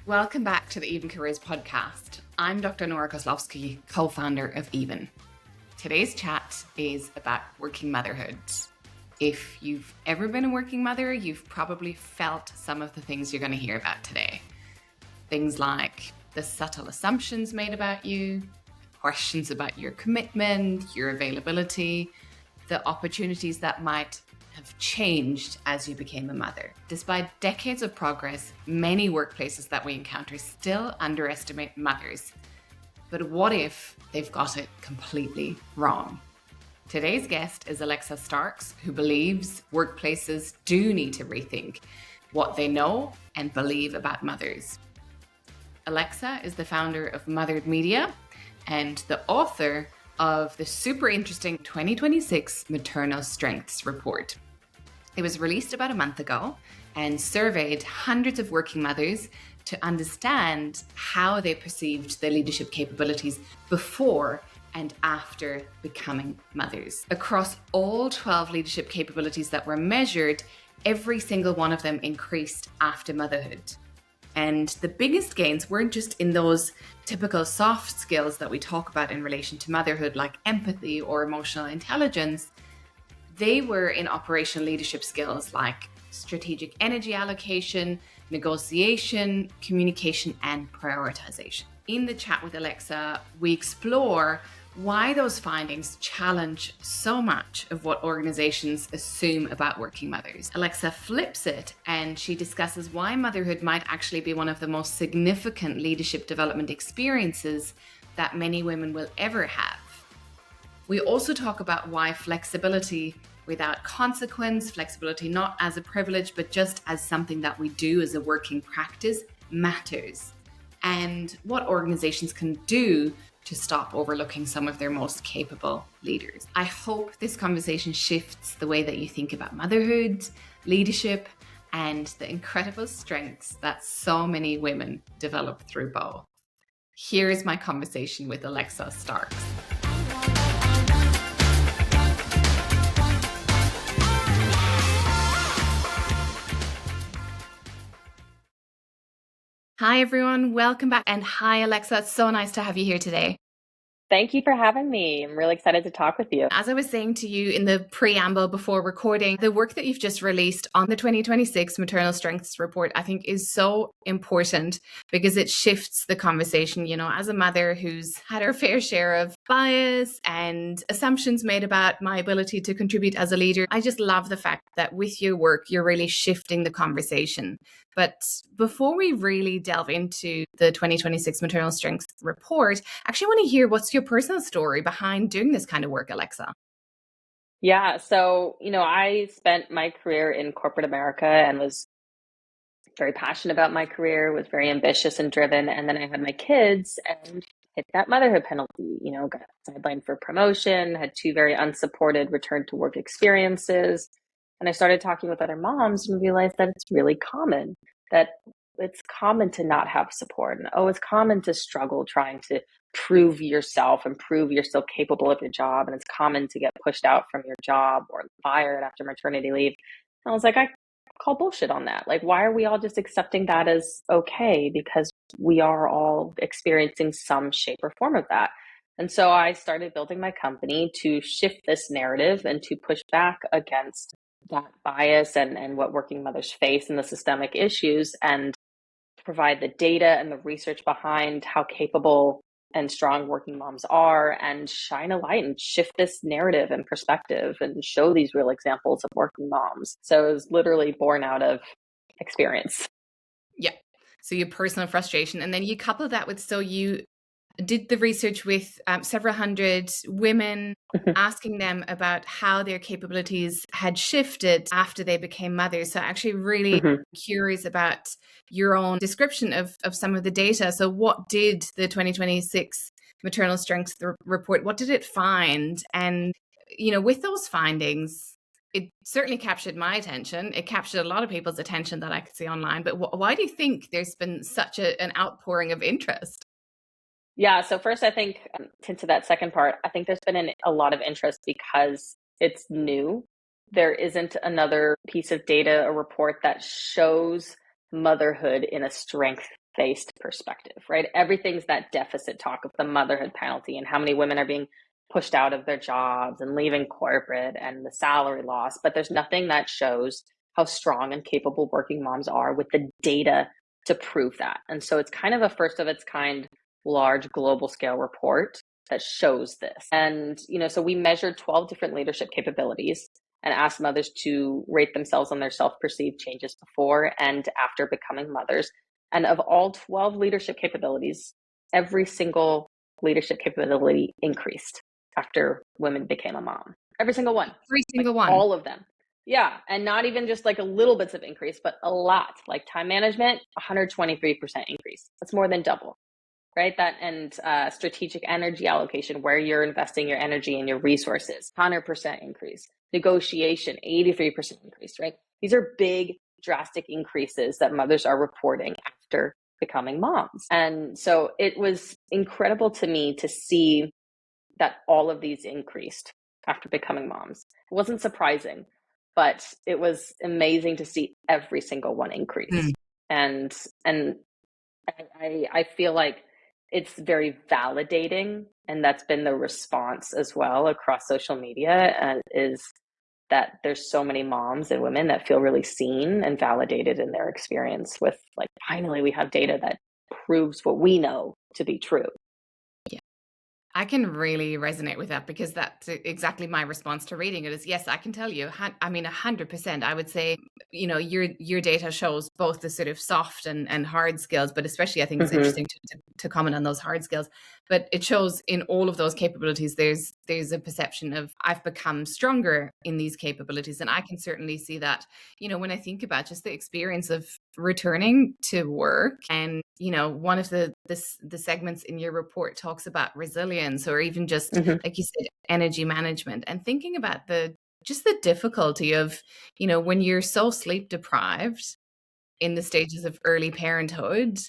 Welcome back to the Even Careers podcast. I'm Dr. Nora Koslowski, co-founder of Even. Today's chat is about working motherhood. If you've ever been a working mother, you've probably felt some of the things you're going to hear about today. Things like the subtle assumptions made about you, questions about your commitment, your availability, the opportunities that might have changed as you became a mother. Despite decades of progress, many workplaces that we encounter still underestimate mothers. But what if they've got it completely wrong? Today's guest is Alexa Starks, who believes workplaces do need to rethink what they know and believe about mothers. Alexa is the founder of Mothered Media and the author of the super interesting 2026 Maternal Strengths Report. It was released about a month ago and surveyed hundreds of working mothers to understand how they perceived their leadership capabilities before and after becoming mothers. Across all 12 leadership capabilities that were measured, every single one of them increased after motherhood. And the biggest gains weren't just in those typical soft skills that we talk about in relation to motherhood, like empathy or emotional intelligence. They were in operational leadership skills like strategic energy allocation, negotiation, communication, and prioritization. In the chat with Alexa, we explore why those findings challenge so much of what organizations assume about working mothers. Alexa flips it and she discusses why motherhood might actually be one of the most significant leadership development experiences that many women will ever have. We also talk about why flexibility without consequence, flexibility not as a privilege, but just as something that we do as a working practice matters, and what organizations can do to stop overlooking some of their most capable leaders. I hope this conversation shifts the way that you think about motherhood, leadership, and the incredible strengths that so many women develop through both. Here is my conversation with Alexa Starks. Hi, everyone. Welcome back. And hi, Alexa. It's so nice to have you here today. Thank you for having me. I'm really excited to talk with you. As I was saying to you in the preamble before recording, the work that you've just released on the 2026 Maternal Strengths Report, I think is so important because it shifts the conversation. You know, as a mother who's had her fair share of bias and assumptions made about my ability to contribute as a leader, I just love the fact that with your work, you're really shifting the conversation. But before we really delve into the 2026 Maternal Strengths Report, I actually want to hear what's your personal story behind doing this kind of work, Alexa. Yeah, so, I spent my career in corporate America and was very passionate about my career, was very ambitious and driven. And then I had my kids and hit that motherhood penalty, got sidelined for promotion, had two very unsupported return to work experiences. And I started talking with other moms and realized that it's really common, that it's common to not have support. And it's common to struggle trying to prove yourself and prove you're still capable of your job. And it's common to get pushed out from your job or fired after maternity leave. And I was like, I call bullshit on that. Like, why are we all just accepting that as okay? Because we are all experiencing some shape or form of that. And so I started building my company to shift this narrative and to push back against that bias and what working mothers face and the systemic issues, and provide the data and the research behind how capable and strong working moms are, and shine a light and shift this narrative and perspective and show these real examples of working moms. So it was literally born out of experience. Yeah. So your personal frustration. And then you couple that with, so you did the research with several hundred women, asking them about how their capabilities had shifted after they became mothers. So actually really curious about your own description of some of the data. So what did the 2026 Maternal Strengths Report, what did it find? And, with those findings, it certainly captured my attention. It captured a lot of people's attention that I could see online. But why do you think there's been such an outpouring of interest? Yeah, so first, I think into that second part, I think there's been a lot of interest because it's new. There isn't another piece of data, a report that shows motherhood in a strength based perspective, right? Everything's that deficit talk of the motherhood penalty and how many women are being pushed out of their jobs and leaving corporate and the salary loss. But there's nothing that shows how strong and capable working moms are with the data to prove that. And so it's kind of a first of its kind, large global scale report that shows this. And, so we measured 12 different leadership capabilities and asked mothers to rate themselves on their self-perceived changes before and after becoming mothers. And of all 12 leadership capabilities, every single leadership capability increased after women became a mom. Every single one. Every single one. All of them. Yeah. And not even just like a little bits of increase, but a lot. Like time management, 123% increase. That's more than double. Right? That and strategic energy allocation, where you're investing your energy and your resources, 100% increase. Negotiation, 83% increase, right? These are big, drastic increases that mothers are reporting after becoming moms. And so it was incredible to me to see that all of these increased after becoming moms. It wasn't surprising, but it was amazing to see every single one increase. And I feel like it's very validating, and that's been the response as well across social media, is that there's so many moms and women that feel really seen and validated in their experience with, like, finally we have data that proves what we know to be true. I can really resonate with that, because that's exactly my response to reading it is, yes, I can tell you, 100%. I would say, your data shows both the sort of soft and hard skills, but especially I think it's interesting to comment on those hard skills. But it shows in all of those capabilities, there's a perception of I've become stronger in these capabilities. And I can certainly see that, when I think about just the experience of returning to work. And, one of the segments in your report talks about resilience, or even just, like you said, energy management, and thinking about the difficulty of, when you're so sleep deprived in the stages of early parenthood,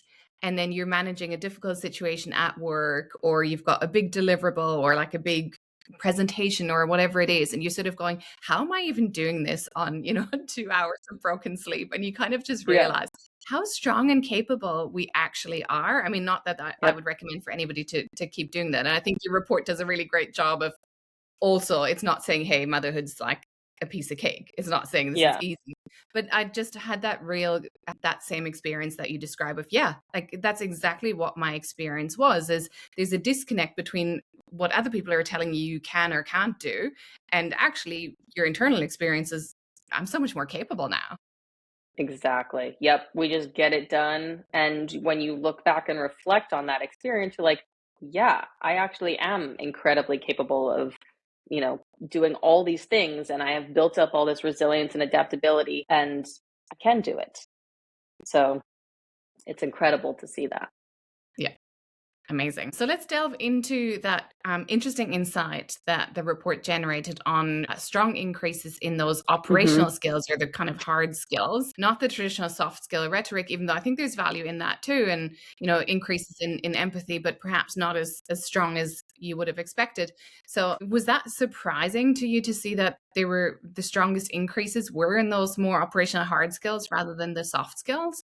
and then you're managing a difficult situation at work, or you've got a big deliverable or like a big presentation or whatever it is, and you're sort of going, how am I even doing this on 2 hours of broken sleep? And you kind of just realize how strong and capable we actually are. I mean, not that I would recommend for anybody to keep doing that. And I think your report does a really great job of, also, it's not saying, hey, motherhood's like a piece of cake. It's not saying this is easy. But I just had that same experience that you describe of, like that's exactly what my experience was, is there's a disconnect between what other people are telling you can or can't do, and actually your internal experience is, I'm so much more capable now. Exactly. Yep. We just get it done. And when you look back and reflect on that experience, you're like, yeah, I actually am incredibly capable of, doing all these things. And I have built up all this resilience and adaptability, and I can do it. So it's incredible to see that. Yeah. Amazing. So let's delve into that interesting insight that the report generated on strong increases in those operational skills, or the kind of hard skills, not the traditional soft skill rhetoric, even though I think there's value in that too. And, increases in empathy, but perhaps not as strong as you would have expected. So was that surprising to you to see that the strongest increases were in those more operational hard skills rather than the soft skills?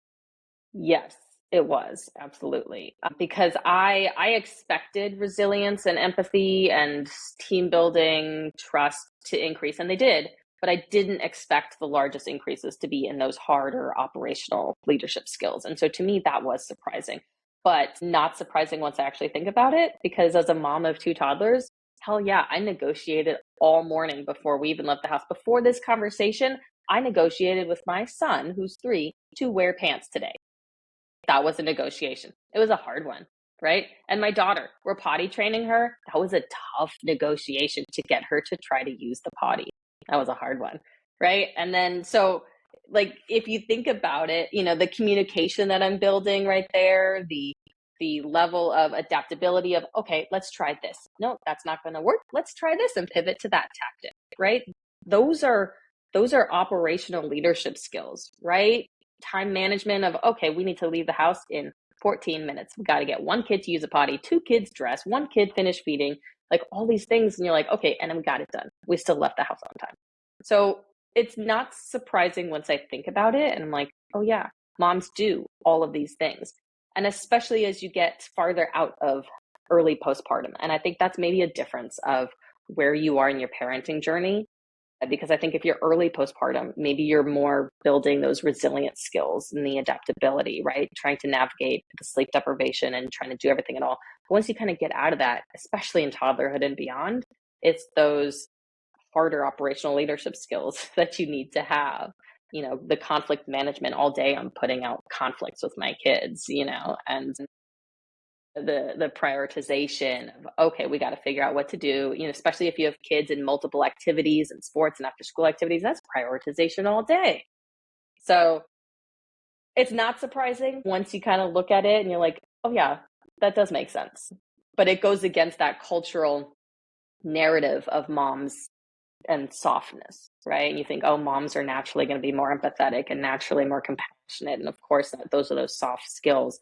Yes. It was, absolutely. Because I expected resilience and empathy and team building, trust to increase, and they did, but I didn't expect the largest increases to be in those harder operational leadership skills. And so to me, that was surprising, but not surprising once I actually think about it, because as a mom of 2 toddlers, hell yeah, I negotiated all morning before we even left the house. Before this conversation, I negotiated with my son, who's 3, to wear pants today. That was a negotiation. It was a hard one, right? And my daughter, we're potty training her. That was a tough negotiation to get her to try to use the potty. That was a hard one, right? And then, so like, if you think about it, the communication that I'm building right there, the level of adaptability of, okay, let's try this. No, that's not going to work. Let's try this and pivot to that tactic, right? Those are operational leadership skills, right? Time management of, okay, we need to leave the house in 14 minutes. We got to get 1 kid to use a potty, 2 kids dress, 1 kid finish feeding, like all these things. And you're like, okay, and then we got it done. We still left the house on time. So it's not surprising once I think about it. And I'm like, oh yeah, moms do all of these things. And especially as you get farther out of early postpartum. And I think that's maybe a difference of where you are in your parenting journey. Because I think if you're early postpartum, maybe you're more building those resilient skills and the adaptability, right? Trying to navigate the sleep deprivation and trying to do everything and all. But once you kind of get out of that, especially in toddlerhood and beyond, it's those harder operational leadership skills that you need to have. The conflict management. All day I'm putting out conflicts with my kids, and the prioritization of, okay, we got to figure out what to do, especially if you have kids in multiple activities and sports and after school activities. That's prioritization all day. So it's not surprising once you kind of look at it and you're like, oh yeah, that does make sense. But it goes against that cultural narrative of moms and softness, right? And you think, oh, moms are naturally going to be more empathetic and naturally more compassionate. And of course, those are those soft skills.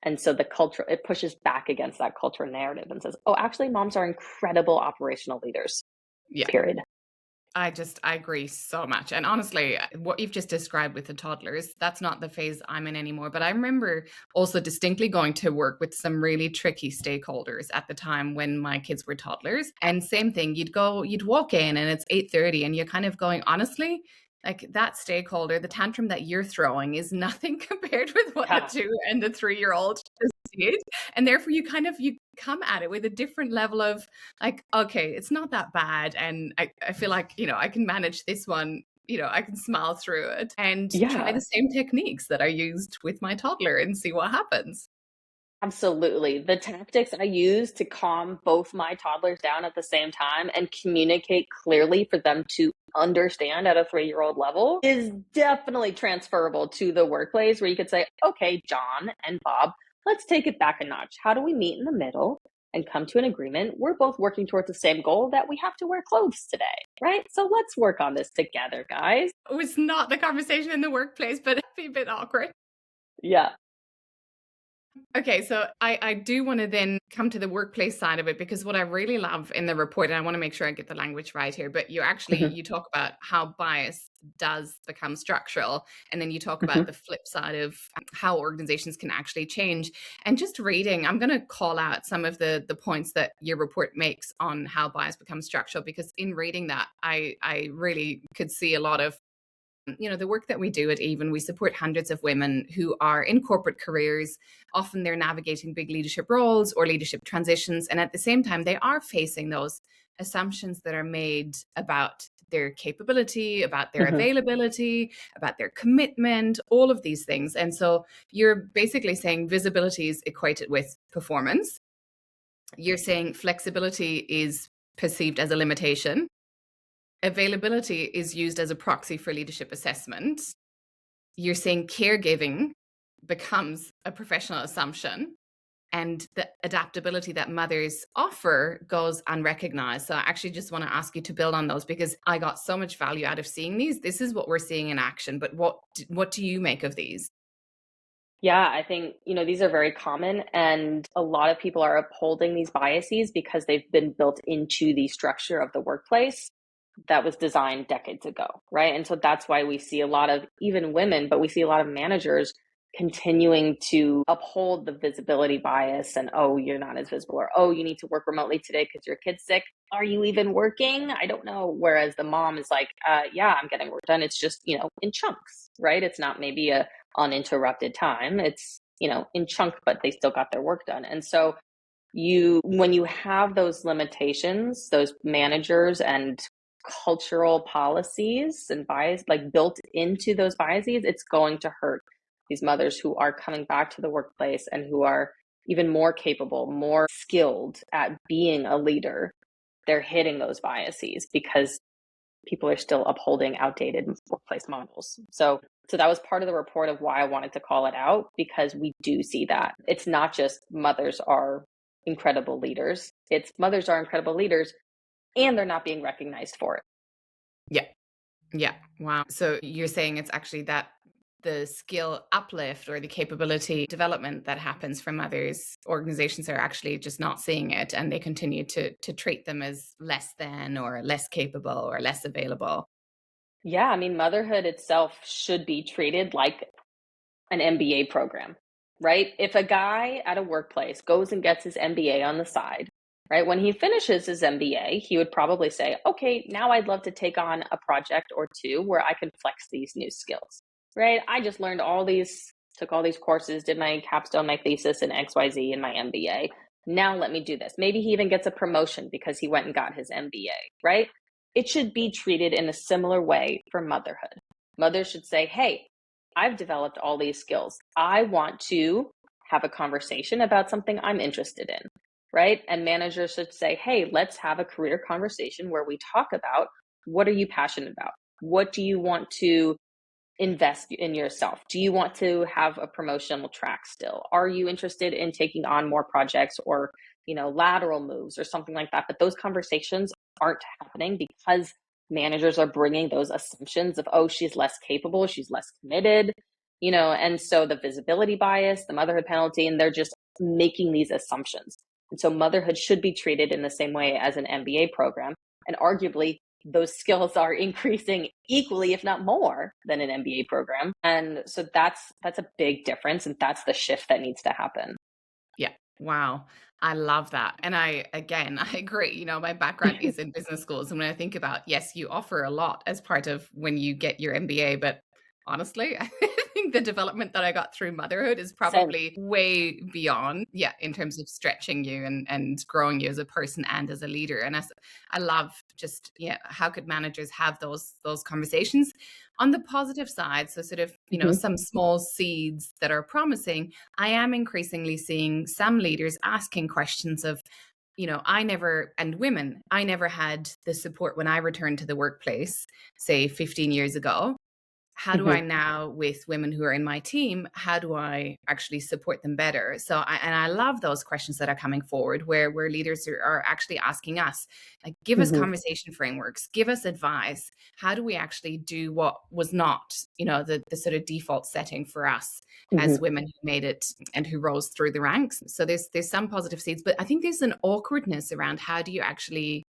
And so the culture, it pushes back against that cultural narrative and says, oh, actually, moms are incredible operational leaders, Yeah. period. I agree so much. And honestly, what you've just described with the toddlers, that's not the phase I'm in anymore. But I remember also distinctly going to work with some really tricky stakeholders at the time when my kids were toddlers. And same thing, you'd walk in and it's 8:30 and you're kind of going, honestly, like that stakeholder, the tantrum that you're throwing is nothing compared with what Yeah. the 2 and the 3-year-old just did. And therefore you come at it with a different level of like, okay, it's not that bad. And I feel like, I can manage this one, I can smile through it and try Yeah. the same techniques that I used with my toddler and see what happens. Absolutely. The tactics I use to calm both my toddlers down at the same time and communicate clearly for them to understand at a 3-year-old level is definitely transferable to the workplace, where you could say, okay, John and Bob, let's take it back a notch. How do we meet in the middle and come to an agreement? We're both working towards the same goal, that we have to wear clothes today, right? So let's work on this together, guys. It was not the conversation in the workplace, but it'd be a bit awkward. Yeah. Okay, so I do want to then come to the workplace side of it, because what I really love in the report, and I want to make sure I get the language right here, but you talk about how bias does become structural, and then you talk about the flip side of how organizations can actually change. And just reading, I'm going to call out some of the points that your report makes on how bias becomes structural, because in reading that, I really could see a lot of the work that we do at Even. We support hundreds of women who are in corporate careers. Often they're navigating big leadership roles or leadership transitions. And at the same time, they are facing those assumptions that are made about their capability, about their availability, about their commitment, all of these things. And so you're basically saying visibility is equated with performance. You're saying flexibility is perceived as a limitation. Availability is used as a proxy for leadership assessment. You're saying caregiving becomes a professional assumption, and the adaptability that mothers offer goes unrecognized. So I actually just want to ask you to build on those, because I got so much value out of seeing these. This is what we're seeing in action, but what do you make of these? Yeah, I think, these are very common, and a lot of people are upholding these biases because they've been built into the structure of the workplace that was designed decades ago, right? And so that's why we see a lot of even women, but we see a lot of managers continuing to uphold the visibility bias and, oh, you're not as visible, or, oh, you need to work remotely today because your kid's sick. Are you even working? I don't know. Whereas the mom is like, yeah, I'm getting work done. It's just, in chunks, right? It's not maybe a uninterrupted time. It's, in chunk, but they still got their work done. And so when you have those limitations, those managers and cultural policies and bias like built into those biases, it's going to hurt these mothers who are coming back to the workplace and who are even more capable, more skilled at being a leader. They're hitting those biases because people are still upholding outdated workplace models. So that was part of the report of why I wanted to call it out, because we do see that. It's not just mothers are incredible leaders. It's mothers are incredible leaders and they're not being recognized for it. Yeah. Yeah. Wow. So you're saying it's actually that the skill uplift or the capability development that happens from others, organizations are actually just not seeing it, and they continue to treat them as less than or less capable or less available. Yeah, I mean, motherhood itself should be treated like an MBA program. right? If a guy at a workplace goes and gets his MBA on the side, right? When he finishes his MBA, he would probably say, okay, now I'd love to take on a project or two where I can flex these new skills, right? I just learned took all these courses, did my capstone, my thesis in XYZ in my MBA. Now let me do this. Maybe he even gets a promotion because he went and got his MBA, right? It should be treated in a similar way for motherhood. Mothers should say, hey, I've developed all these skills. I want to have a conversation about something I'm interested in, right? And managers should say, hey, let's have a career conversation where we talk about what are you passionate about? What do you want to invest in yourself? Do you want to have a promotional track still? Are you interested in taking on more projects or, lateral moves or something like that? But those conversations aren't happening because managers are bringing those assumptions of, oh, she's less capable, she's less committed, and so the visibility bias, the motherhood penalty, and they're just making these assumptions. And so motherhood should be treated in the same way as an MBA program. And arguably, those skills are increasing equally, if not more, than an MBA program. And so that's a big difference. And that's the shift that needs to happen. Yeah. Wow. I love that. And I agree. My background is in business schools. And when I think about, yes, you offer a lot as part of when you get your MBA, but honestly, I think the development that I got through motherhood is Same. probably way beyond, in terms of stretching you and growing you as a person and as a leader. And I love just, how could managers have those conversations on the positive side? So sort of, some small seeds that are promising. I am increasingly seeing some leaders asking questions of, and women, I never had the support when I returned to the workplace, say 15 years ago. How do I now, with women who are in my team, how do I actually support them better? So, I love those questions that are coming forward where leaders are actually asking us, like, give us conversation frameworks, give us advice. How do we actually do what was not, the sort of default setting for us as women who made it and who rose through the ranks? So there's some positive seeds, but I think there's an awkwardness around how do you actually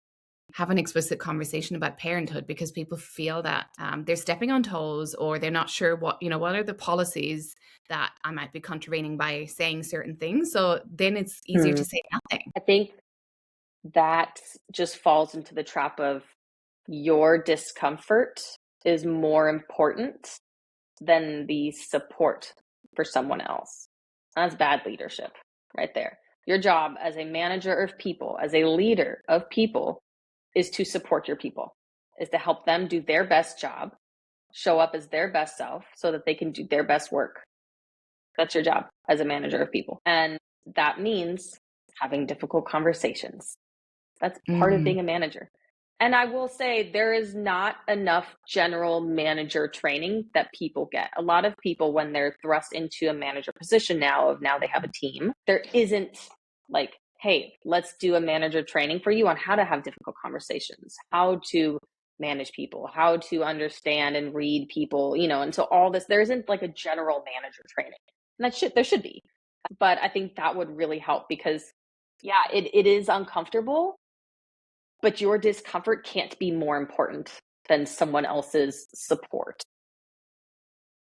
have an explicit conversation about parenthood, because people feel that they're stepping on toes, or they're not sure what are the policies that I might be contravening by saying certain things. So then it's easier to say nothing. I think that just falls into the trap of your discomfort is more important than the support for someone else. That's bad leadership right there. Your job as a manager of people, as a leader of people, is to support your people, is to help them do their best job, show up as their best self so that they can do their best work. That's your job as a manager of people. And that means having difficult conversations. That's part of being a manager. And I will say there is not enough general manager training that people get. A lot of people, when they're thrust into a manager position now they have a team, there isn't like, hey, let's do a manager training for you on how to have difficult conversations, how to manage people, how to understand and read people, and so all this, there isn't like a general manager training. And there should be. But I think that would really help because it is uncomfortable, but your discomfort can't be more important than someone else's support.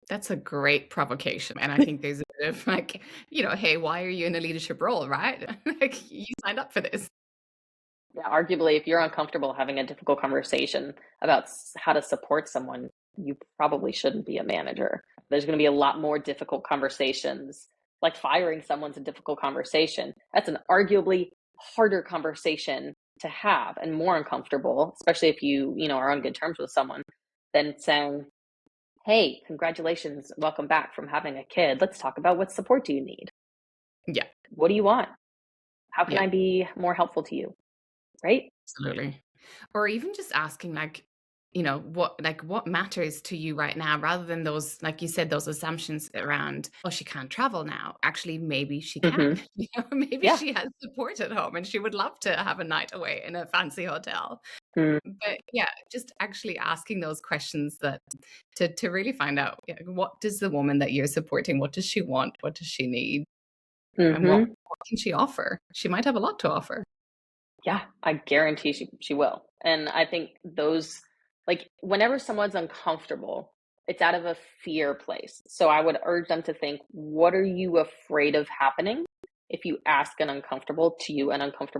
That's a great provocation. And I think there's a bit of like, hey, why are you in a leadership role, right? Like, you signed up for this. Yeah, arguably, if you're uncomfortable having a difficult conversation about how to support someone, you probably shouldn't be a manager. There's going to be a lot more difficult conversations, like firing someone's a difficult conversation. That's an arguably harder conversation to have and more uncomfortable, especially if you are on good terms with someone, than saying, hey, congratulations, welcome back from having a kid. Let's talk about what support do you need? Yeah. What do you want? How can Yeah. I be more helpful to you? Right? Absolutely. Or even just asking, like, what matters to you right now, rather than those, like you said, those assumptions around, oh, she can't travel now. Actually, maybe she can. Maybe Yeah. she has support at home and she would love to have a night away in a fancy hotel. Mm. But just actually asking those questions that to really find out, what does the woman that you're supporting, what does she want? What does she need? And what can she offer? She might have a lot to offer. Yeah, I guarantee she will. And I think those, like, whenever someone's uncomfortable, it's out of a fear place. So I would urge them to think, what are you afraid of happening if you ask an uncomfortable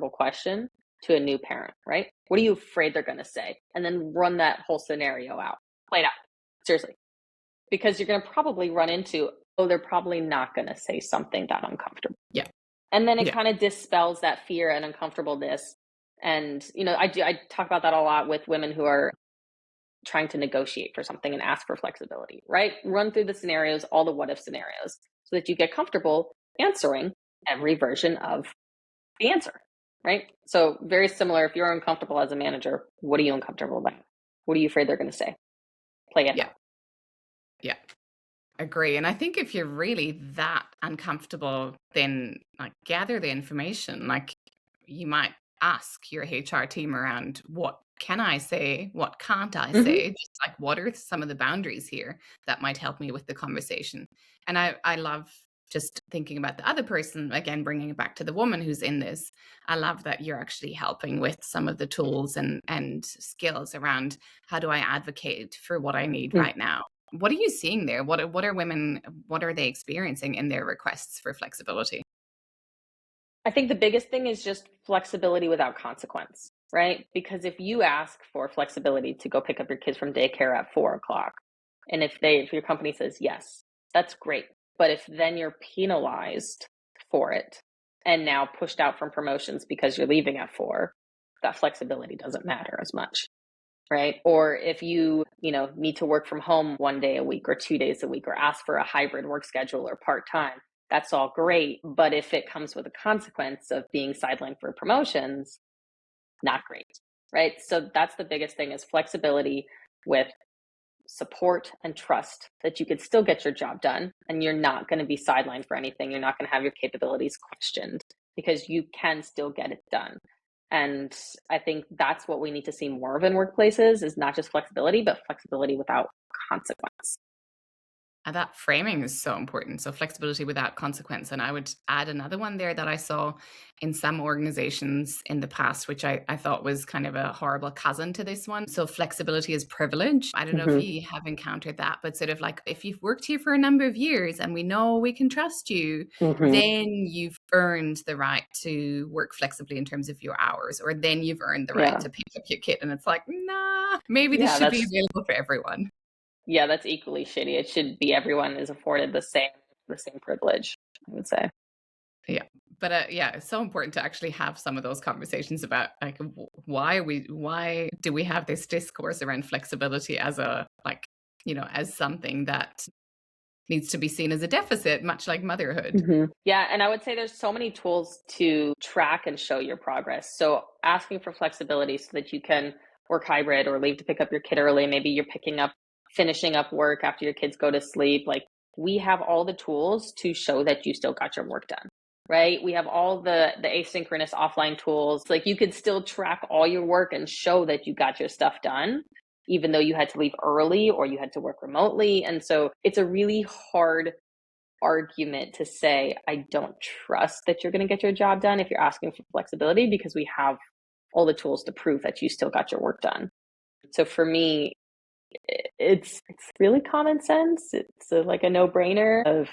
question to a new parent, right? What are you afraid they're going to say? And then run that whole scenario out. Play it out. Seriously. Because you're going to probably run into, oh, they're probably not going to say something that uncomfortable. Yeah. And then it Yeah. kind of dispels that fear and uncomfortableness. And, I talk about that a lot with women who are trying to negotiate for something and ask for flexibility, right? Run through the scenarios, all the what if scenarios, so that you get comfortable answering every version of the answer, right? So very similar. If you're uncomfortable as a manager, what are you uncomfortable about? What are you afraid they're going to say? Play it out. Yeah. Agree. And I think if you're really that uncomfortable, then like gather the information. Like you might ask your HR team around, what can I say? What can't I say? Just like, what are some of the boundaries here that might help me with the conversation? And I love just thinking about the other person, again, bringing it back to the woman who's in this. I love that you're actually helping with some of the tools and skills around how do I advocate for what I need right now? What are you seeing there? What are women, what are they experiencing in their requests for flexibility? I think the biggest thing is just flexibility without consequence, right? Because if you ask for flexibility to go pick up your kids from daycare at 4 o'clock, and if your company says yes, that's great. But if then you're penalized for it and now pushed out from promotions because you're leaving at 4, that flexibility doesn't matter as much, right? Or if you need to work from home 1 day a week or 2 days a week, or ask for a hybrid work schedule or part-time, that's all great. But if it comes with a consequence of being sidelined for promotions, not great, right? So that's the biggest thing, is flexibility with support and trust that you could still get your job done and you're not going to be sidelined for anything. You're not going to have your capabilities questioned, because you can still get it done. And I think that's what we need to see more of in workplaces, is not just flexibility, but flexibility without consequence. And that framing is so important. So flexibility without consequence. And I would add another one there that I saw in some organizations in the past, which I thought was kind of a horrible cousin to this one. So flexibility is privilege. I don't know if you have encountered that, but sort of like, if you've worked here for a number of years and we know we can trust you, then you've earned the right to work flexibly in terms of your hours, or then you've earned the right to pick up your kid. And it's like, nah, maybe this should be available for everyone. Yeah, that's equally shitty. It should be everyone is afforded the same privilege, I would say. Yeah. But it's so important to actually have some of those conversations about like, why do we have this discourse around flexibility as as something that needs to be seen as a deficit, much like motherhood. Yeah. And I would say there's so many tools to track and show your progress. So asking for flexibility so that you can work hybrid or leave to pick up your kid early. Maybe you're finishing up work after your kids go to sleep. Like, we have all the tools to show that you still got your work done, right? We have all the asynchronous offline tools. Like, you could still track all your work and show that you got your stuff done, even though you had to leave early or you had to work remotely. And so it's a really hard argument to say, I don't trust that you're going to get your job done if you're asking for flexibility, because we have all the tools to prove that you still got your work done. So for me, it's really common sense. It's like a no-brainer of,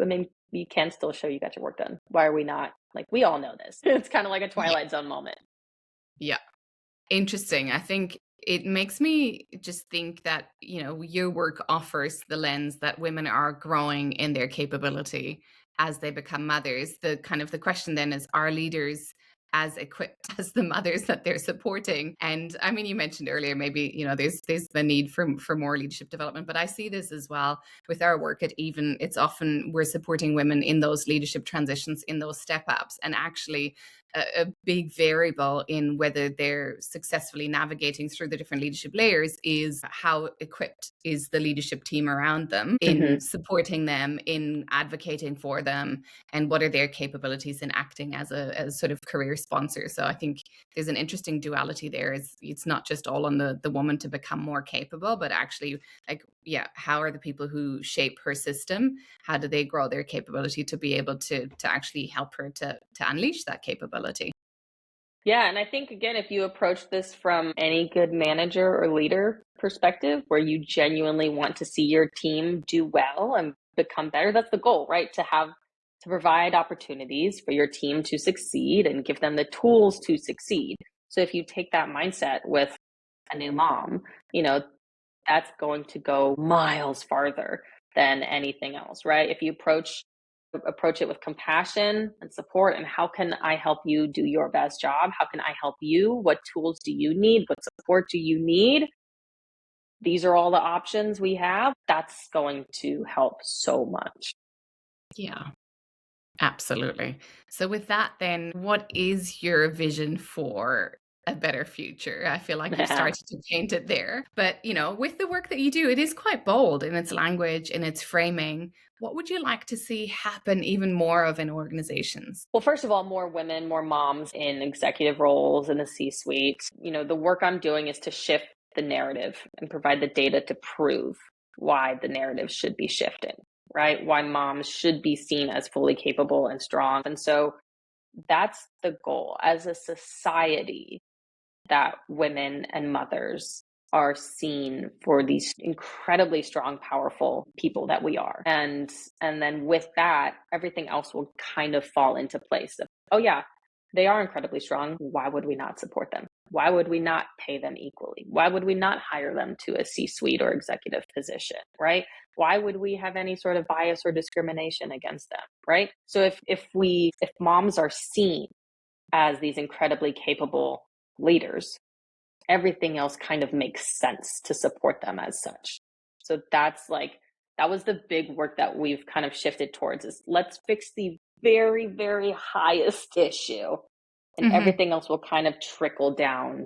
I mean, you can still show you got your work done. Why are we not? Like, we all know this. It's kind of like a Twilight Zone moment. Yeah. Interesting. I think it makes me just think that, your work offers the lens that women are growing in their capability as they become mothers. The question then is, are leaders as equipped as the mothers that they're supporting? And I mean, you mentioned earlier, maybe, there's the need for more leadership development, but I see this as well with our work at Even. It's often we're supporting women in those leadership transitions, in those step ups, and actually a big variable in whether they're successfully navigating through the different leadership layers is how equipped is the leadership team around them in supporting them, in advocating for them, and what are their capabilities in acting as a sort of career sponsor. So I think there's an interesting duality there. It's not just all on the woman to become more capable, but actually, how are the people who shape her system, how do they grow their capability to be able to actually help her to unleash that capability? Yeah, and I think, again, if you approach this from any good manager or leader perspective where you genuinely want to see your team do well and become better. That's the goal, right? To provide opportunities for your team to succeed and give them the tools to succeed. So if you take that mindset with a new mom, that's going to go miles farther than anything else, right? If you approach it with compassion and support, and how can I help you do your best job? How can I help you? What tools do you need? What support do you need? These are all the options we have. That's going to help so much. Yeah. Absolutely. So with that then, what is your vision for a better future? I feel like you've started to paint it there. But, with the work that you do, it is quite bold in its language, in its framing. What would you like to see happen even more of in organizations? Well, first of all, more women, more moms in executive roles in the C-suite. The work I'm doing is to shift the narrative and provide the data to prove why the narrative should be shifted, right? Why moms should be seen as fully capable and strong. And so that's the goal as a society, that women and mothers are seen for these incredibly strong, powerful people that we are. And then with that, everything else will kind of fall into place. Oh yeah, they are incredibly strong. Why would we not support them? Why would we not pay them equally? Why would we not hire them to a C-suite or executive position, right? Why would we have any sort of bias or discrimination against them, right? So if moms are seen as these incredibly capable leaders, everything else kind of makes sense to support them as such. So that was the big work that we've kind of shifted towards, is let's fix the very, very highest issue, and everything else will kind of trickle down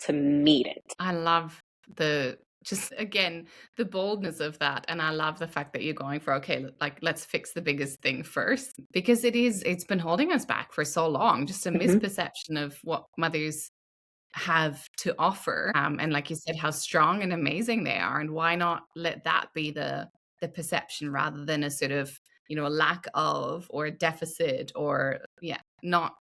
to meet it. I love the boldness of that. And I love the fact that you're going for, okay, let's fix the biggest thing first, because it's been holding us back for so long. Just a misperception of what mothers have to offer. And like you said, how strong and amazing they are. And why not let that be the perception rather than a sort of, a lack of, or a deficit, or not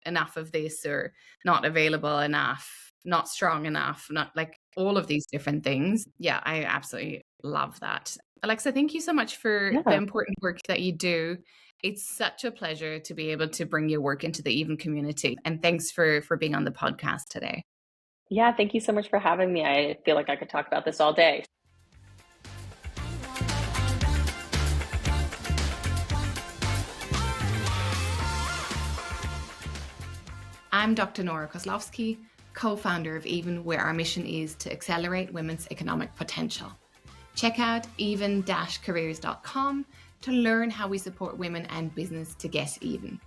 enough of this, or not available enough, not strong enough, not like all of these different things. Yeah, I absolutely love that. Alexa, thank you so much for the important work that you do. It's such a pleasure to be able to bring your work into the Even community. And thanks for being on the podcast today. Yeah, thank you so much for having me. I feel like I could talk about this all day. I'm Dr. Nora Koslowski, co-founder of Even, where our mission is to accelerate women's economic potential. Check out even-careers.com to learn how we support women and business to get even.